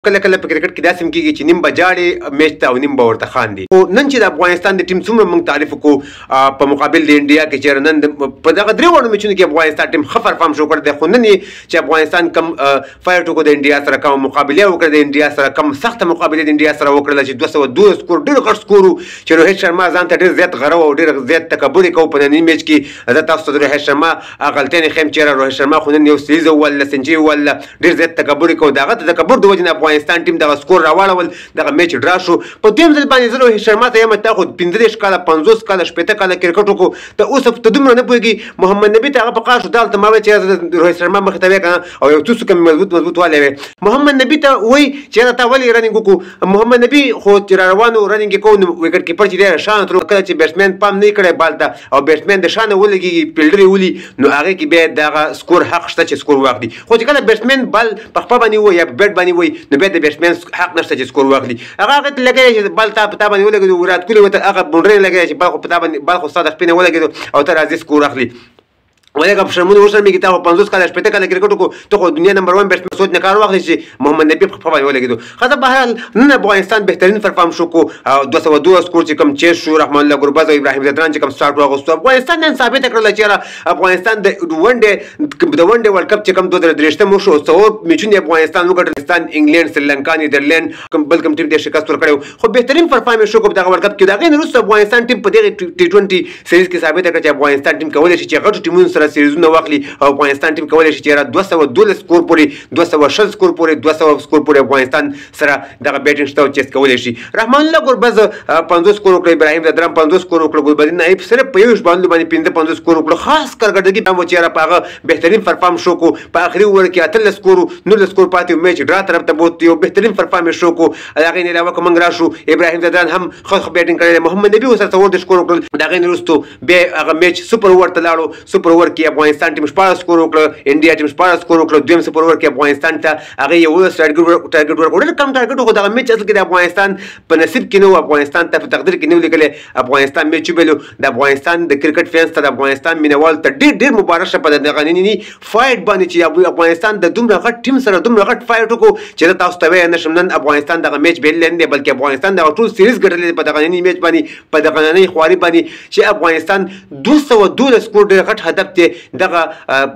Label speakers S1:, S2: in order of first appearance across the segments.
S1: کله کله په کرکټ کې داسې کېږي چې نیم بجاړي میچ ته او نیم به ورته خاندي. خو نن چې د افغانستان د ټیم څومره موږ تعریف وکړو په مقابل د انډیا کې چې نن په دغه درې وړو میچونو کې افغانستان ټیم ښه پرفارم شو کړی دی. خو نن چې افغانستان کم فایټ وکړو د انډیا سره، کوم مقابله وکړه د انډیا سره، کم سخته مقابله د انډیا سره وکړله چې 202 سکور ډېر غټ سکور و چې روهیت شرما ځان ته ډېر زیات غره او ډېر زیات تکبر یې کوو په ننني میچ کې. زه تاسو ته د روهیت شرما غلطۍ نه ښیم چې روهیت شرما خو نن یو سیریز ووهله، سنچري ووهله، ډېر زیات تکبر یې کوو. د هغه د تکبر د وجې نه افغانستان ټیم دغه سکور راواړول، دغه میچ ډرا شو. په دویم ځل باندې زه روهیت شرما ته یم تا خو 15 کاله 50 کاله 60 کاله کرکټ وکړو، ته اوس ته دومره نه پوهېږي. محمد نبي ته هغه په قار شو، دالته ما ویل چې روهیت شرما مخې ته وې که نه او یو څو څوکه مې مضبوط والی وې. محمد نبي ته وایي چې تا ولې رننګ وکړو. محمد نبي خو چې را روانو رننګ یې کوو نو ویکټ کیپر چې دی شانه تر کله چې بیټسمین پام نه کړی بال ته او بیټسمین د شانه ولګېږي فیلډر یې ولي نو هغې کې بیا دغه سکور حق شته چې سکور واخلي. خو چې کله بیټسمین بال په خپه باندې ووایي یا په بیټ باندې ووایي نو بیا د بیټسمین حق نشته چې سکور واخلي. هغه هغې ته لګوي چې بال تا په تا باندې ولګېدو، وراټ کوهلي ورته هغه بونډرۍ لګوي چې بال خو په تا باندې بال خو ستا د خپې نه ولګېدو او ته راځې سکور اخلي. ولکه په شرمونې وشرمېږي، تا خو 50 کاله 60 کاله کرکټ وکړو، ته خو دنیا نمبر 1 بیټسمین سوچ نه کار واخلي چې محمد نبي په خپه باندې ولګېدو. ښه بهرحال نن افغانستان بهترین پرفارم شو کو 202 سکور چې کوم چیز شو، رحمان الله ګربز او ابراهیم ځدران چې کوم سټارټ واغوستو. افغانستان نن ثابته کړله چې افغانستان د ون ډے ورلډ کپ چې کوم 2023 مو شو، څلور میچونه افغانستان وګټل، افغانستان، انګلند، سریلانکا، نیدرلند، کوم بل کوم ټیم ته شکست ورکړی، خو بهترین پرفارم شو کو په دغه ورلډ کپ کې. د هغې نه وروسته افغانستان ټیم په دغه T20 سیریز کې ثابته کړه چې افغانستان ټیم کولی شي چې غټو ټیمونو سره سیریزونه واخلي او افغانستان ټیم کولی شي چې 212 سکور پورې 260 سکور پورې 200 سکور پورې افغانستان سره دغه بیټینګ شته او چیس کولی شي. رحمان الله ګربز 50 سکور وکړه، ابراهیم ځدران 50 سکور وکړه، ګلبدین نایب صرف په یو باندې 15 سکور وکړه. خاص کارکردګي هم چې په هغه بهترین پرفارم شو کو. په اخري اوور کې 18 سکور 9 سکور پاتې میچ ډرا طرف ته بوت، یو بهترین پرفارم شو کو. هغه نه علاوه کوم راشو ابراهیم ځدران هم ښه بیټینګ کړی، محمد نبي وسره 14 سکور وکړل. دغه نه وروسته بیا هغه میچ سپر اوور ته لاړو. سپر اوور کې افغانستان ټیم 14 سکور وکړه، انډیا ټیم 14 سکور وکړه. دویم سپر اوور کې افغانستان ته هغه یو ټارګټ ورکړ، ډېر کم ټارګټ خو دغه میچ اصل کې د افغانستان په نصیب کې نه و، افغانستان ته په تقدیر کې نه و لیکلی. افغانستان میچ وبیلو. د افغانستان د کرکټ فینس ته، د افغانستان مینوال ته ډېر مبارک شه په دغه ننني فایټ باندې چې افغانستان د دومره غټ ټیم سره دومره غټ فایټ وکړو چې زه تاسو ته ویلی نه شم. نن افغانستان دغه میچ بېل نه دی بلکې افغانستان دغه ټول سیریز ګټلی دی په دغه ننني میچ باندې، په دغه نننۍ خواري باندې چې افغانستان 212 سکور ډېر غټ هدف دی. دغه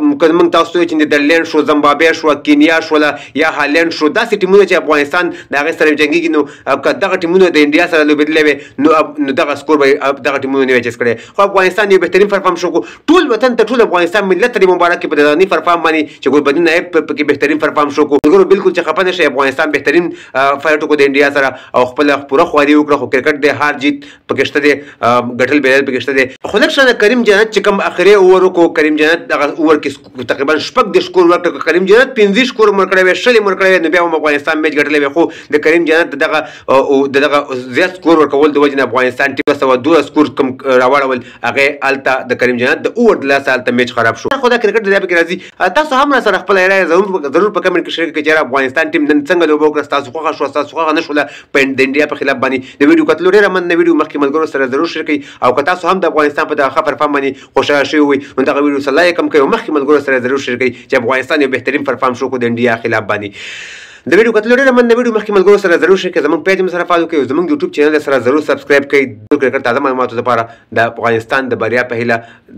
S1: موږ تاسو ته چې نیدرلینډ شو، زمبابوې شو، کینیا شوله یا هالینډ شو، داسې ټیمونه چې افغانستان د هغې سره جنګېږي نو که دغه ټیمونه د انډیا سره لوبېدلی وی نو دغه سکور به دغه ټیمونه نه وی چیس کړی. خو افغانستان یو بهترین پرفارم شو کو. ټول وطن ته، ټول افغانستان ملت ته مبارک کړي په دغه پرفارم باندې چې ګلبدین نایب پکې بهترین پرفارم شو کو. ملګرو بالکل چې خفه نه شئ، افغانستان بهترین فایټ وکړو د انډیا سره او خپله پوره خواري وکړه. خو کرکټ دی، هار جیت پکې شته دی، ګټل بیرل پکې شته دی. خو لږ شانه کریم جنت چې کوم اخري اوور وکړو، کریم جنت دغه اوور کې تقریبا 6 سکور ورکړه. کریم جنت 15 سکور ورکړی وی، 6 ورکړی وی، نو بیا هم افغانستان میچ ګټلی وی. خو د کریم جنت دغه زیات سکور ورکول د وجې نه افغانستان ټیم 212 سکور کوم راواړول، هغې هلته د کریم جنت د اوور د لاسه هلته میچ خراب شو. خو دا کرکټ دی پکې راځي. تاسو هم راسره خپله رایه ضرور په کمنټ کې شریک کړئ چې افغانستان ټیم نن څنګه لوبه وکړه، ستاسو خوښه شوه، ستاسو خوښه نه شوله د انډیا په خلاف باندې. د ویډیو کتلو ډېره مننه. ویډیو مخکې ملګرو سره ضرور شریک کړئ او که تاسو هم د افغانستان په دغه ښه پرفارم باندې خوشحاله شوي وئ نو دغه ویډیو سره لایک هم کړئ او مخکې ملګرو سره ضرور شریک کړئ چې افغانستان یو بهترین پرفارم شو کو د انډیا خلاف باندې. د ویډیو کتلو ډېره مننه. ویډیو مخکې ملګرو سره ضرور شریک کړئ، زموږ پیج هم سره فالو کړئ او زموږ یوټیوب چینل سره ضرور سبسکرایب کړئ. کرکټ تازه معلوماتو لپاره د افغانستان د بریا په هیله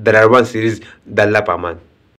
S1: د روان سیریز د الله په امان.